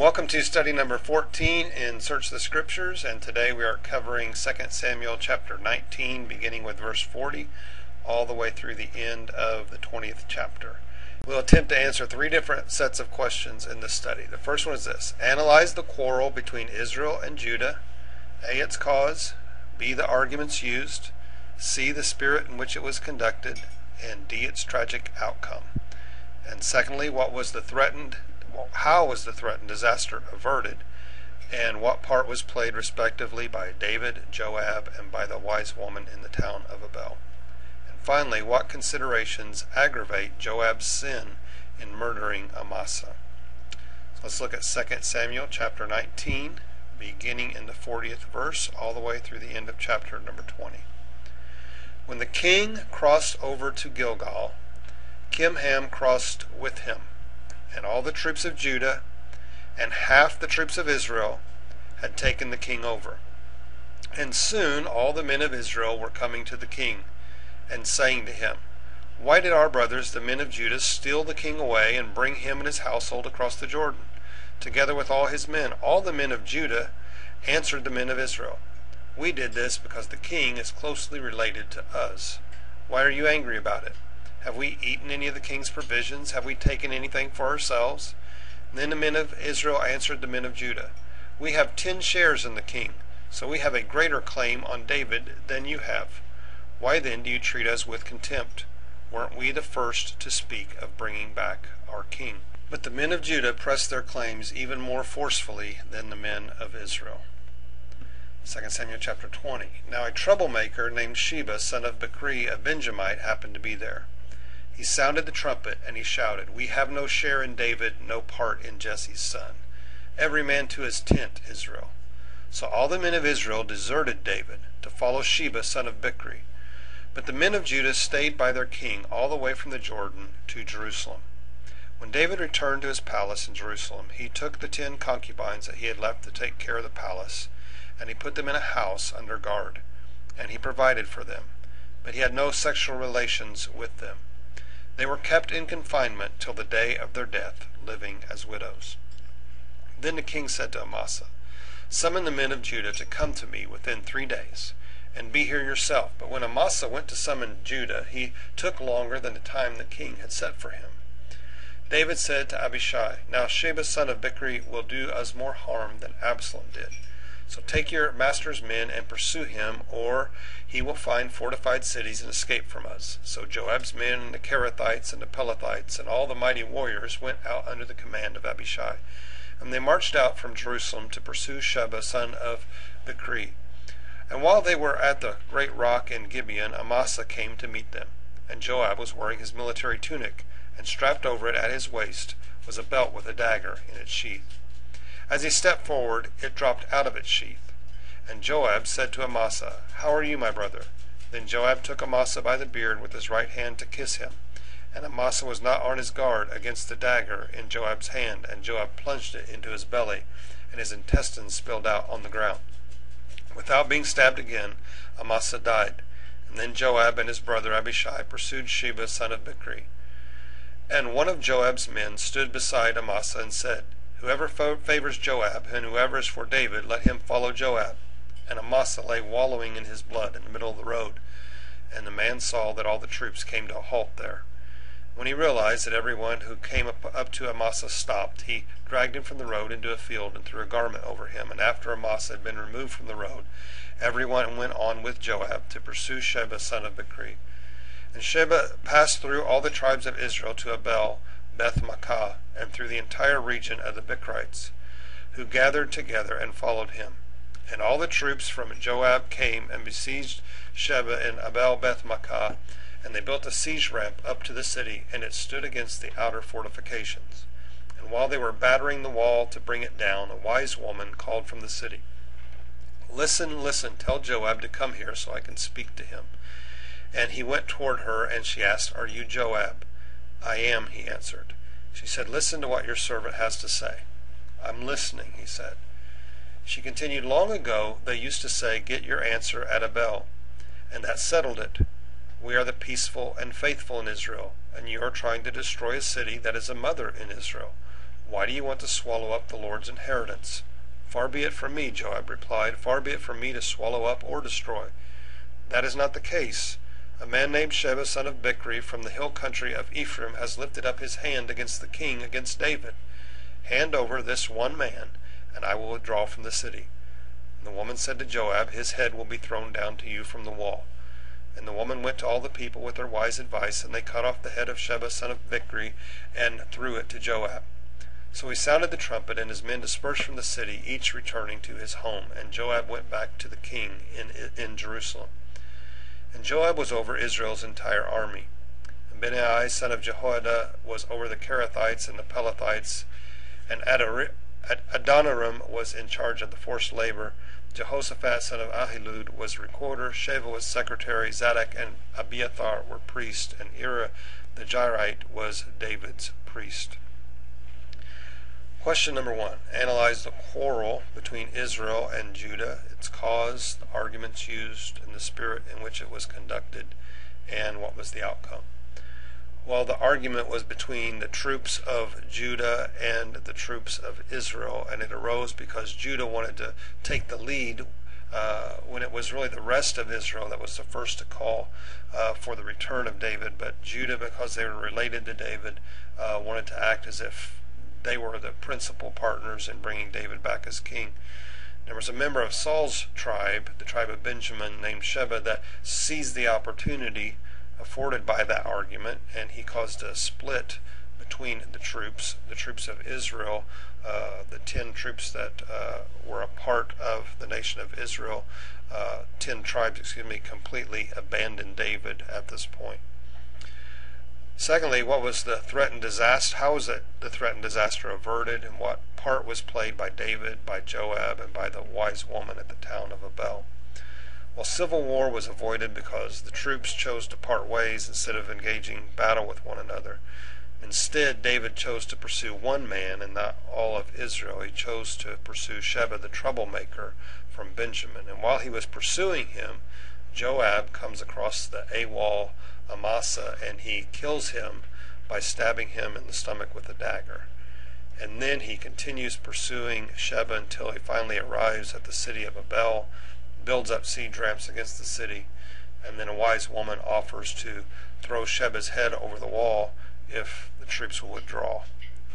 Welcome to study number 14 in Search the Scriptures, and today we are covering 2 Samuel chapter 19, beginning with verse 40, all the way through the end of the 20th chapter. We'll attempt to answer three different sets of questions in this study. The first one is this: analyze the quarrel between Israel and Judah, A, its cause, B, the arguments used, C, the spirit in which it was conducted, and D, its tragic outcome. And secondly, how was the threatened disaster averted, and what part was played respectively by David, Joab, and by the wise woman in the town of Abel. And finally, what considerations aggravate Joab's sin in murdering Amasa. So let's look at 2 Samuel chapter 19, beginning in the 40th verse, all the way through the end of chapter number 20. When the king crossed over to Gilgal, Kimham crossed with him, and all the troops of Judah and half the troops of Israel had taken the king over. And soon all the men of Israel were coming to the king and saying to him, "Why did our brothers, the men of Judah, steal the king away and bring him and his household across the Jordan, together with all his men?" All the men of Judah answered the men of Israel, "We did this because the king is closely related to us. Why are you angry about it? Have we eaten any of the king's provisions? Have we taken anything for ourselves?" And then the men of Israel answered the men of Judah, "We have 10 shares in the king, so we have a greater claim on David than you have. Why then do you treat us with contempt? Weren't we the first to speak of bringing back our king?" But the men of Judah pressed their claims even more forcefully than the men of Israel. 2 Samuel chapter 20. Now a troublemaker named Sheba, son of Bichri, a Benjamite, happened to be there. He sounded the trumpet, and he shouted, "We have no share in David, no part in Jesse's son. Every man to his tent, Israel." So all the men of Israel deserted David to follow Sheba, son of Bichri. But the men of Judah stayed by their king all the way from the Jordan to Jerusalem. When David returned to his palace in Jerusalem, he took the 10 concubines that he had left to take care of the palace, and he put them in a house under guard, and he provided for them, but he had no sexual relations with them. They were kept in confinement till the day of their death, living as widows. Then the king said to Amasa, "Summon the men of Judah to come to me within 3 days, and be here yourself." But when Amasa went to summon Judah, he took longer than the time the king had set for him. David said to Abishai, "Now Sheba, son of Bichri, will do us more harm than Absalom did. So take your master's men and pursue him, or he will find fortified cities and escape from us." So Joab's men and the Kerethites and the Pelethites and all the mighty warriors went out under the command of Abishai. And they marched out from Jerusalem to pursue Sheba, son of Bichri. And while they were at the great rock in Gibeon, Amasa came to meet them. And Joab was wearing his military tunic, and strapped over it at his waist was a belt with a dagger in its sheath. As he stepped forward, it dropped out of its sheath. And Joab said to Amasa, "How are you, my brother?" Then Joab took Amasa by the beard with his right hand to kiss him. And Amasa was not on his guard against the dagger in Joab's hand, and Joab plunged it into his belly, and his intestines spilled out on the ground. Without being stabbed again, Amasa died. And then Joab and his brother Abishai pursued Sheba, son of Bichri. And one of Joab's men stood beside Amasa and said, "Whoever favors Joab, and whoever is for David, let him follow Joab." And Amasa lay wallowing in his blood in the middle of the road. And the man saw that all the troops came to a halt there. When he realized that everyone who came up to Amasa stopped, he dragged him from the road into a field and threw a garment over him. And after Amasa had been removed from the road, everyone went on with Joab to pursue Sheba, son of Bichri. And Sheba passed through all the tribes of Israel to Abel Beth-Makkah, and through the entire region of the Bichrites, who gathered together and followed him. And all the troops from Joab came and besieged Sheba in Abel Beth-Makkah, and they built a siege ramp up to the city, and it stood against the outer fortifications. And while they were battering the wall to bring it down, a wise woman called from the city, "Listen, listen, tell Joab to come here so I can speak to him." And he went toward her, and she asked, "Are you Joab?" "I am," he answered. She said, "Listen to what your servant has to say." "I'm listening," he said. She continued, "Long ago they used to say, 'Get your answer at Abel,' and that settled it. We are the peaceful and faithful in Israel, and you are trying to destroy a city that is a mother in Israel. Why do you want to swallow up the Lord's inheritance? Far be it from me, Joab replied, far be it from me to swallow up or destroy. That is not the case. A man named Sheba, son of Bichri, from the hill country of Ephraim, has lifted up his hand against the king, against David. Hand over this one man, and I will withdraw from the city. And the woman said to Joab, his head will be thrown down to you from the wall. And the woman went to all the people with her wise advice, and they cut off the head of Sheba, son of Bichri, and threw it to Joab. So he sounded the trumpet, and his men dispersed from the city, each returning to his home. And Joab went back to the king in Jerusalem. And Joab was over Israel's entire army. And Benaiah, son of Jehoiada, was over the Kerethites and the Pelethites. And Adoniram was in charge of the forced labor. Jehoshaphat, son of Ahilud, was recorder. Sheva was secretary. Zadok and Abiathar were priests. And Ira the Jairite was David's priest. Question number 1. Analyze the quarrel between Israel and Judah, its cause, the arguments used, and the spirit in which it was conducted, and what was the outcome. Well, the argument was between the troops of Judah and the troops of Israel, and it arose because Judah wanted to take the lead when it was really the rest of Israel that was the first to call for the return of David. But Judah, because they were related to David, wanted to act as if they were the principal partners in bringing David back as king. There was a member of Saul's tribe, the tribe of Benjamin, named Sheba, that seized the opportunity afforded by that argument, and he caused a split between the troops of Israel, the 10 troops that were a part of the nation of Israel, 10 tribes, completely abandoned David at this point. Secondly, what was the threatened disaster? How was the threatened disaster averted, and what part was played by David, by Joab, and by the wise woman at the town of Abel? Well, civil war was avoided because the troops chose to part ways instead of engaging battle with one another. Instead, David chose to pursue one man and not all of Israel. He chose to pursue Sheba, the troublemaker from Benjamin. And while he was pursuing him, Joab comes across the AWOL Amasa, and he kills him by stabbing him in the stomach with a dagger. And then he continues pursuing Sheba until he finally arrives at the city of Abel, builds up siege ramps against the city, and then a wise woman offers to throw Sheba's head over the wall if the troops will withdraw.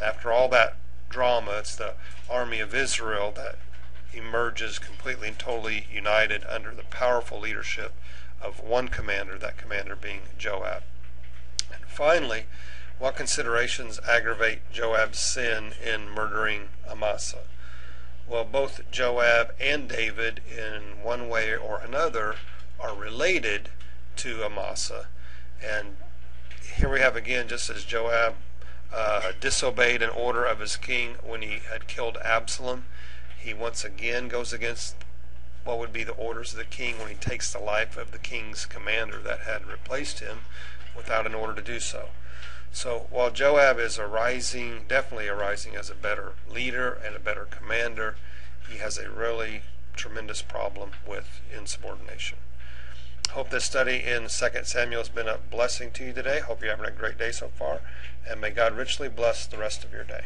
After all that drama, it's the army of Israel that emerges completely and totally united under the powerful leadership of one commander, that commander being Joab. And finally, what considerations aggravate Joab's sin in murdering Amasa? Well, both Joab and David, in one way or another, are related to Amasa. And here we have again, just as Joab disobeyed an order of his king when he had killed Absalom, he once again goes against what would be the orders of the king when he takes the life of the king's commander that had replaced him without an order to do so. So while Joab is definitely arising as a better leader and a better commander, he has a really tremendous problem with insubordination. Hope this study in 2 Samuel has been a blessing to you today. Hope you're having a great day so far, and may God richly bless the rest of your day.